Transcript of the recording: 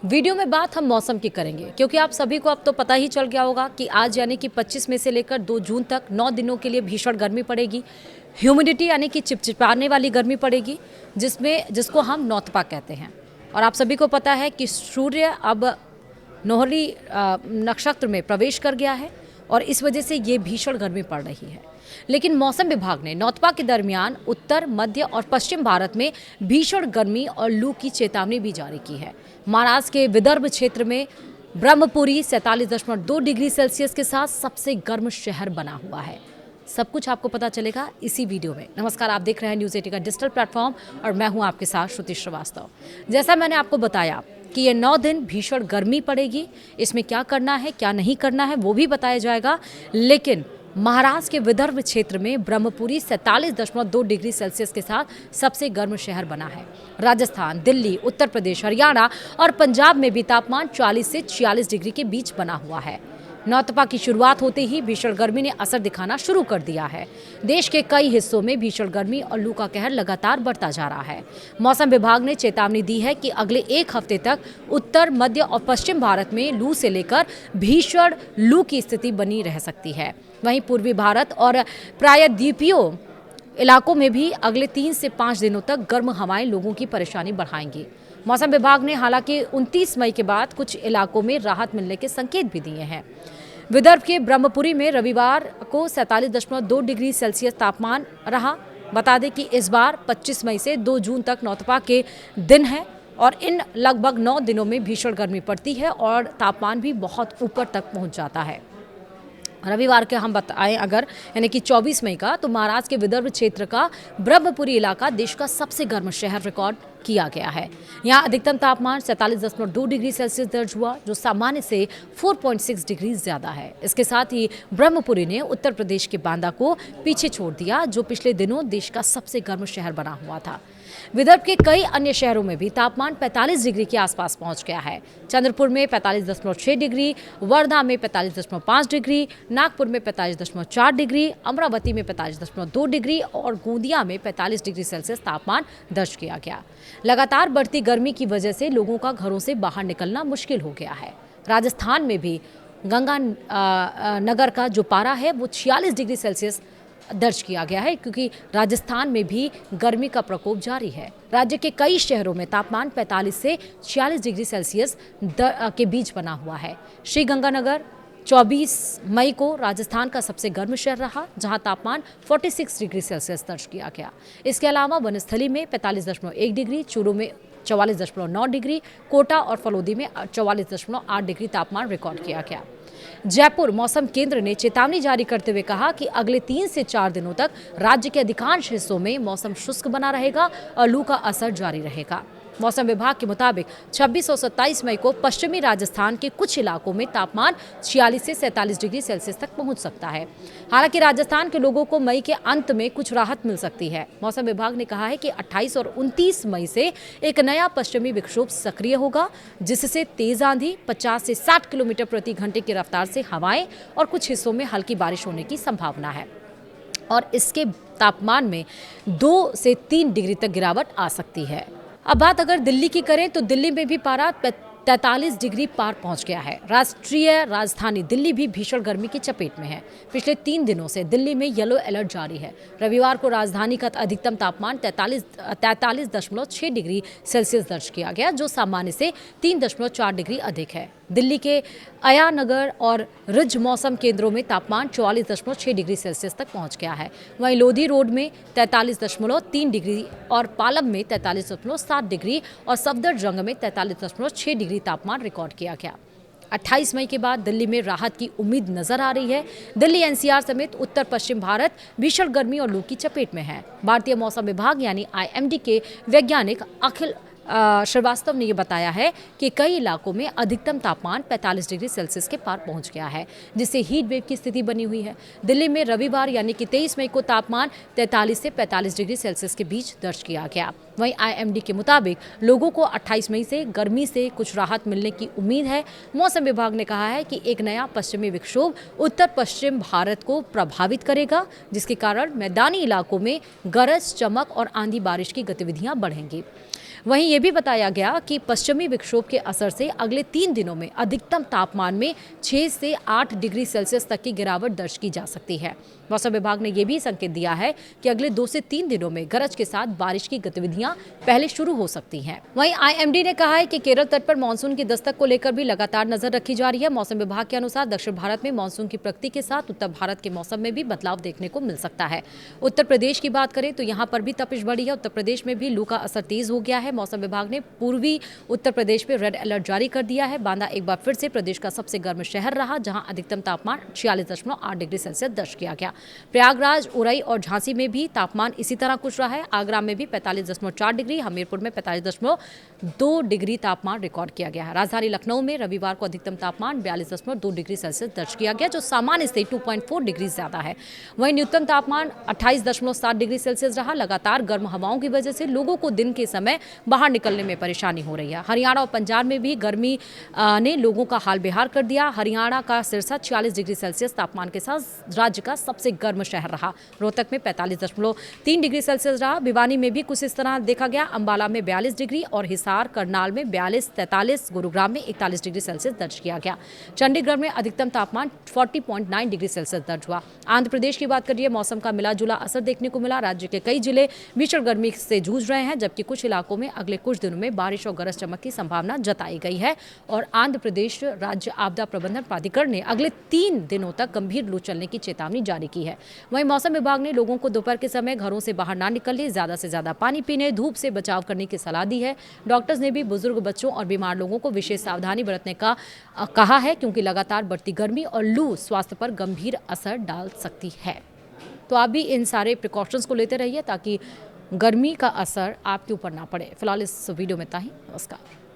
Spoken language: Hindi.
वीडियो में बात हम मौसम की करेंगे क्योंकि आप सभी को अब तो पता ही चल गया होगा कि आज यानी कि 25 में से लेकर 2 जून तक 9 दिनों के लिए भीषण गर्मी पड़ेगी। ह्यूमिडिटी यानी कि चिपचिपाने वाली गर्मी पड़ेगी जिसको हम नौतपा कहते हैं। और आप सभी को पता है कि सूर्य अब नोहरी नक्षत्र में प्रवेश कर गया है और इस वजह से ये भीषण गर्मी पड़ रही है। लेकिन मौसम विभाग ने नौतपा के दरमियान उत्तर, मध्य और पश्चिम भारत में भीषण गर्मी और लू की चेतावनी भी जारी की है। महाराष्ट्र के विदर्भ क्षेत्र में ब्रह्मपुरी 47.2 डिग्री सेल्सियस के साथ सबसे गर्म शहर बना हुआ है। सब कुछ आपको पता चलेगा इसी वीडियो में। नमस्कार, आप देख रहे हैं न्यूज़ 80 का डिजिटल प्लेटफॉर्म और मैं हूं आपके साथ श्रुति श्रीवास्तव। जैसा मैंने आपको बताया कि ये 9 दिन भीषण गर्मी पड़ेगी। इसमें क्या करना है, क्या नहीं करना है वो भी बताया जाएगा। लेकिन महाराष्ट्र के विदर्भ क्षेत्र में ब्रह्मपुरी 47.2 डिग्री सेल्सियस के साथ सबसे गर्म शहर बना है। राजस्थान, दिल्ली, उत्तर प्रदेश, हरियाणा और पंजाब में भी तापमान 40 से 46 डिग्री के बीच बना हुआ है। नौतपा की शुरुआत होते ही भीषण गर्मी ने असर दिखाना शुरू कर दिया है। देश के कई हिस्सों में भीषण गर्मी और लू का कहर लगातार बढ़ता जा रहा है। मौसम विभाग ने चेतावनी दी है कि अगले एक हफ्ते तक उत्तर, मध्य और पश्चिम भारत में लू से लेकर भीषण लू की स्थिति बनी रह सकती है। वहीं पूर्वी भारत और प्रायद्वीपीय इलाकों में भी अगले 3 से 5 दिनों तक गर्म हवाएं लोगों की परेशानी बढ़ाएंगी। मौसम विभाग ने हालांकि 29 मई के बाद कुछ इलाकों में राहत मिलने के संकेत भी दिए हैं। विदर्भ के ब्रह्मपुरी में रविवार को 47.2 डिग्री सेल्सियस तापमान रहा। बता दें कि इस बार 25 मई से 2 जून तक नौतपा के दिन है और इन लगभग 9 दिनों में भीषण गर्मी पड़ती है और तापमान भी बहुत ऊपर तक पहुंच जाता है। रविवार के हम बताएं अगर यानी कि 24 मई का, तो महाराष्ट्र के विदर्भ क्षेत्र का ब्रह्मपुरी इलाका देश का सबसे गर्म शहर रिकॉर्ड किया गया है। यहाँ अधिकतम तापमान 47.2 डिग्री सेल्सियस दर्ज हुआ, जो सामान्य से 4.6 डिग्री ज्यादा है। इसके साथ ही ब्रह्मपुरी ने उत्तर प्रदेश के बांदा को पीछे छोड़ दिया, जो पिछले दिनों देश का सबसे गर्म शहर बना हुआ था। विदर्भ के कई अन्य शहरों में भी तापमान 45 डिग्री के आसपास पहुंच गया है। चंद्रपुर में 45.6 डिग्री, वर्धा में 45.5 डिग्री, नागपुर में 45.4 डिग्री, अमरावती में 45.2 डिग्री और गोंदिया में 45 डिग्री सेल्सियस तापमान दर्ज किया गया। लगातार बढ़ती गर्मी की वजह से लोगों का घरों से बाहर निकलना मुश्किल हो गया है। राजस्थान में भी गंगा नगर का जो पारा है वो 46 डिग्री सेल्सियस दर्ज किया गया है, क्योंकि राजस्थान में भी गर्मी का प्रकोप जारी है। राज्य के कई शहरों में तापमान 45 से 46 डिग्री सेल्सियस के बीच बना हुआ है। श्रीगंगानगर 24 मई को राजस्थान का सबसे गर्म शहर रहा, जहां तापमान 46 डिग्री सेल्सियस दर्ज किया गया। इसके अलावा वनस्थली में 45.1 डिग्री, चूरू में 44.9 डिग्री, कोटा और फलोदी में 44.8 डिग्री तापमान रिकॉर्ड किया गया। जयपुर मौसम केंद्र ने चेतावनी जारी करते हुए कहा कि अगले 3 से 4 दिनों तक राज्य के अधिकांश हिस्सों में मौसम शुष्क बना रहेगा और लू का असर जारी रहेगा। मौसम विभाग के मुताबिक 26 और 27 मई को पश्चिमी राजस्थान के कुछ इलाकों में तापमान 46 से 47 डिग्री सेल्सियस तक पहुंच सकता है। हालांकि राजस्थान के लोगों को मई के अंत में कुछ राहत मिल सकती है। मौसम विभाग ने कहा है कि 28 और 29 मई से एक नया पश्चिमी विक्षोभ सक्रिय होगा, जिससे तेज आंधी, 50 से 60 किलोमीटर प्रति घंटे की रफ्तार से हवाएं और कुछ हिस्सों में हल्की बारिश होने की संभावना है और इसके तापमान में 2 से 3 डिग्री तक गिरावट आ सकती है। अब बात अगर दिल्ली की करें तो दिल्ली में भी पारा 43 डिग्री पार पहुंच गया है। राष्ट्रीय राजधानी दिल्ली भी भीषण गर्मी की चपेट में है। पिछले 3 दिनों से दिल्ली में येलो अलर्ट जारी है। रविवार को राजधानी का अधिकतम तापमान 43.6 डिग्री सेल्सियस दर्ज किया गया, जो सामान्य से 3.4 डिग्री अधिक है। दिल्ली के आया नगर और रिज मौसम केंद्रों में तापमान 44.6 डिग्री सेल्सियस तक पहुंच गया है। वहीं लोधी रोड में 43.3 डिग्री और पालम में 43.7 डिग्री और सफदरजंग में 43.6 डिग्री तापमान रिकॉर्ड किया गया। 28 मई के बाद दिल्ली में राहत की उम्मीद नजर आ रही है। दिल्ली एनसीआर समेत उत्तर पश्चिम भारत भीषण गर्मी और लू की चपेट में है। भारतीय मौसम विभाग यानी आईएमडी के वैज्ञानिक अखिल श्रीवास्तव ने ये बताया है कि कई इलाकों में अधिकतम तापमान 45 डिग्री सेल्सियस के पार पहुंच गया है, जिससे हीट वेव की स्थिति बनी हुई है। दिल्ली में रविवार यानी कि 23 मई को तापमान 43 से 45 डिग्री सेल्सियस के बीच दर्ज किया गया। वहीं आईएमडी के मुताबिक लोगों को 28 मई से गर्मी से कुछ राहत मिलने की उम्मीद है। मौसम विभाग ने कहा है कि एक नया पश्चिमी विक्षोभ उत्तर पश्चिम भारत को प्रभावित करेगा, जिसके कारण मैदानी इलाकों में गरज, चमक और आंधी बारिश की गतिविधियां बढ़ेंगी। वहीं ये भी बताया गया कि पश्चिमी विक्षोभ के असर से अगले 3 दिनों में अधिकतम तापमान में 6 से 8 डिग्री सेल्सियस तक की गिरावट दर्ज की जा सकती है। मौसम विभाग ने यह भी संकेत दिया है कि अगले 2 से 3 दिनों में गरज के साथ बारिश की गतिविधियां पहले शुरू हो सकती हैं। वहीं आईएमडी ने कहा है कि केरल तट पर मानसून की दस्तक को लेकर भी लगातार नजर रखी जा रही है। मौसम विभाग के अनुसार दक्षिण भारत में मानसून की प्रगति के साथ उत्तर भारत के मौसम में भी बदलाव देखने को मिल सकता है। उत्तर प्रदेश की बात करें तो यहाँ पर भी तपिश बढ़ी है। उत्तर प्रदेश में भी लू का असर तेज हो गया है। मौसम विभाग ने पूर्वी उत्तर प्रदेश में रेड अलर्ट जारी कर दिया है। बांदा एक बार फिर से प्रदेश का सबसे गर्म शहर रहा, जहां अधिकतम तापमान 46.8 डिग्री सेल्सियस दर्ज किया गया। प्रयागराज, उरई और झांसी में भी तापमान इसी तरह कुछ रहा है। आगरा में भी 45.4 डिग्री, हमीरपुर में 45.2 डिग्री तापमान रिकॉर्ड किया गया है। राजधानी लखनऊ में रविवार को अधिकतम तापमान 42.2 डिग्री सेल्सियस दर्ज किया गया, जो सामान्य से 2.4 डिग्री ज्यादा है। वहीं न्यूनतम तापमान 28.7 डिग्री सेल्सियस रहा। लगातार गर्म हवाओं की वजह से लोगों को दिन के समय बाहर निकलने में परेशानी हो रही है। हरियाणा और पंजाब में भी गर्मी ने लोगों का हाल बेहाल कर दिया। हरियाणा का सिरसा 46 डिग्री सेल्सियस तापमान के साथ राज्य का सबसे गर्म शहर रहा। रोहतक में 45.3 डिग्री सेल्सियस रहा। भिवानी में भी कुछ इस तरह देखा गया। अंबाला में 42 डिग्री और हिसार, करनाल में 42-43, गुरुग्राम में 41 डिग्री सेल्सियस दर्ज किया गया। चंडीगढ़ में अधिकतम तापमान 40.9 डिग्री सेल्सियस दर्ज हुआ। आंध्र प्रदेश की बात करिए, मौसम का मिला जुला असर देखने को मिला। राज्य के कई जिले भीषण गर्मी से जूझ रहे हैं, जबकि कुछ इलाकों में अगले कुछ दिनों में बारिश और गरज चमक की संभावना जताई गई है। और आंध्र प्रदेश राज्य आपदा प्रबंधन प्राधिकरण ने अगले 3 दिनों तक गंभीर लू चलने की चेतावनी जारी की है। वहीं मौसम विभाग ने लोगों को दोपहर के समय घरों से बाहर ना निकलने, ज्यादा से ज्यादा पानी पीने, धूप से बचाव करने की सलाह दी है। डॉक्टर्स ने भी बुजुर्ग, बच्चों और बीमार लोगों को विशेष सावधानी बरतने का कहा है, क्योंकि लगातार बढ़ती गर्मी और लू स्वास्थ्य पर गंभीर असर डाल सकती है। तो आप भी इन सारे प्रिकॉशंस को लेते रहिए ताकि गर्मी का असर आपके ऊपर ना पड़े। फिलहाल इस वीडियो में इतना ही। नमस्कार।